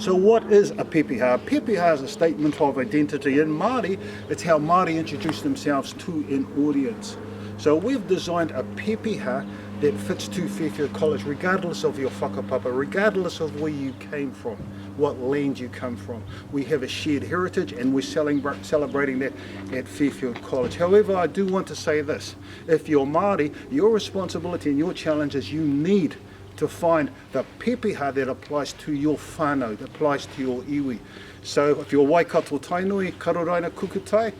So what is a pepeha? A pepeha is a statement of identity. In Māori, it's how Māori introduce themselves to an audience. So we've designed a pepeha that fits to Fairfield College, regardless of your whakapapa, regardless of where you came from, what land you come from. We have a shared heritage and we're celebrating that at Fairfield College. However, I do want to say this. If you're Māori, your responsibility and your challenge is you need to find the pepeha that applies to your whānau, that applies to your iwi. So if you're Waikato Tainui, Karoraina Kukutai,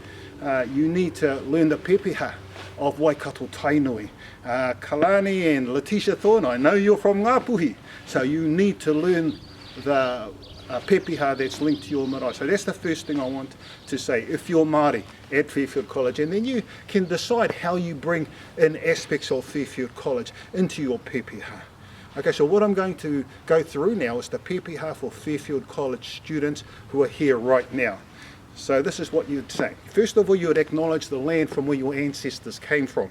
you need to learn the pepeha of Waikato Tainui. Kalani and Letitia Thorne, I know you're from Ngāpuhi, so you need to learn the pepeha that's linked to your marae. So that's the first thing I want to say, if you're Māori at Fairfield College, and then you can decide how you bring in aspects of Fairfield College into your pepeha. Okay, so what I'm going to go through now is the pepeha for Fairfield College students who are here right now. So this is what you'd say. First of all, you would acknowledge the land from where your ancestors came from.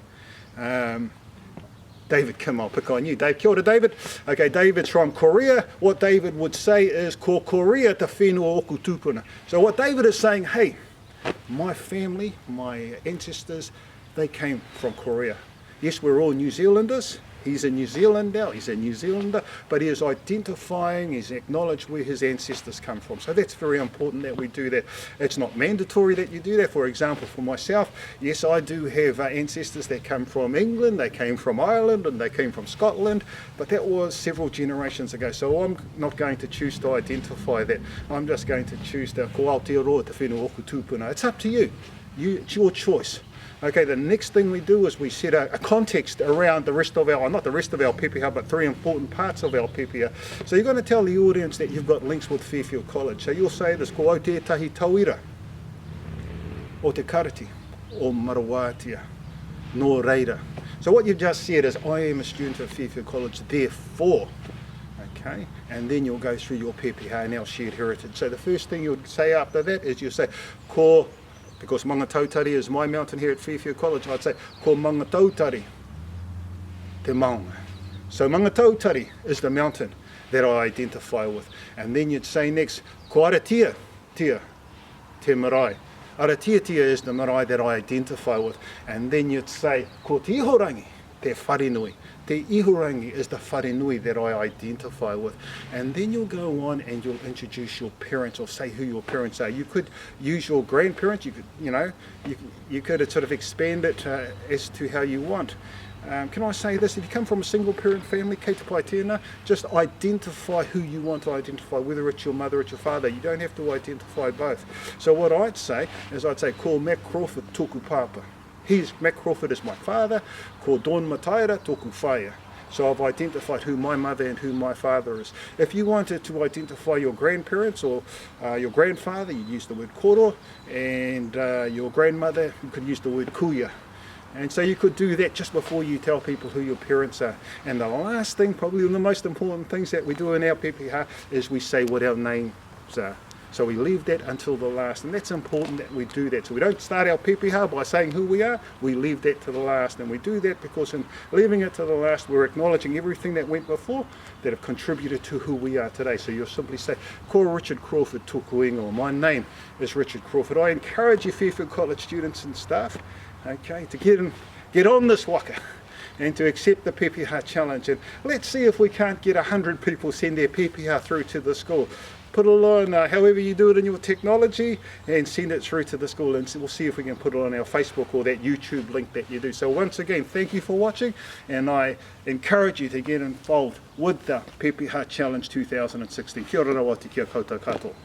David Kim, I'll pick on you. Dave, kia ora, David. Okay, David's from Korea. What David would say is, ko Korea te whenua oku tūpuna. So what David is saying, hey, my family, my ancestors, they came from Korea. Yes, we're all New Zealanders. He's a New Zealander, he's a New Zealander, but he is identifying, he's acknowledged where his ancestors come from. So that's very important that we do that. It's not mandatory that you do that. For example, for myself, yes, I do have ancestors that come from England, they came from Ireland, and they came from Scotland, but that was several generations ago. So I'm not going to choose to identify that. I'm just going to choose to ko Aotearoa te whenua oku tūpuna. It's up to you. It's your choice. Okay, the next thing we do is we set a context around the rest of our, not the rest of our pepeha, but three important parts of our pepeha. So you're going to tell the audience that you've got links with Fairfield College. So you'll say this, ko au tētahi tauira, o te karati, o Marawātia, no reira. So what you've just said is, I am a student of Fairfield College, therefore, okay, and then you'll go through your pepeha and our shared heritage. So the first thing you'll say after that is you'll say, ko, because Mangatautari is my mountain here at Fairfield College, I'd say, ko Mangatautari te maunga. So Mangatautari is the mountain that I identify with. And then you'd say next, ko Aratia, tia, te marae. Aratia tia is the marae that I identify with. And then you'd say, ko te ihorangi, te wharenui. Te ihorangi is the wharenui that I identify with. And then you'll go on and you'll introduce your parents or say who your parents are. You could use your grandparents, you could, you could sort of expand it as to how you want. Can I say this? If you come from a single parent family, kei te pai tēnā, just identify who you want to identify, whether it's your mother or it's your father. You don't have to identify both. So what I'd say is ko Mac Crawford tōku pāpa. Mac Crawford is my father, ko Dawn Mataira tōku whaia. So I've identified who my mother and who my father is. If you wanted to identify your grandparents or your grandfather, you'd use the word koro, and your grandmother, you could use the word kuia. And so you could do that just before you tell people who your parents are. And the last thing, probably one of the most important things that we do in our pepeha, is we say what our names are. So we leave that until the last, and that's important that we do that. So we don't start our pepeha by saying who we are, we leave that to the last. And we do that because in leaving it to the last, we're acknowledging everything that went before that have contributed to who we are today. So you'll simply say, ko Richard Crawford tōku ingoa. My name is Richard Crawford. I encourage you Fairfield College students and staff, okay, to get on this waka and to accept the Pepeha Challenge. And let's see if we can't get 100 people send their pepeha through to the school. Put it on however you do it in your technology and send it through to the school, and we'll see if we can put it on our Facebook or that YouTube link that you do. So once again, thank you for watching, and I encourage you to get involved with the Pepeha Challenge 2016. Kia ora rawati, kia koutou katoa.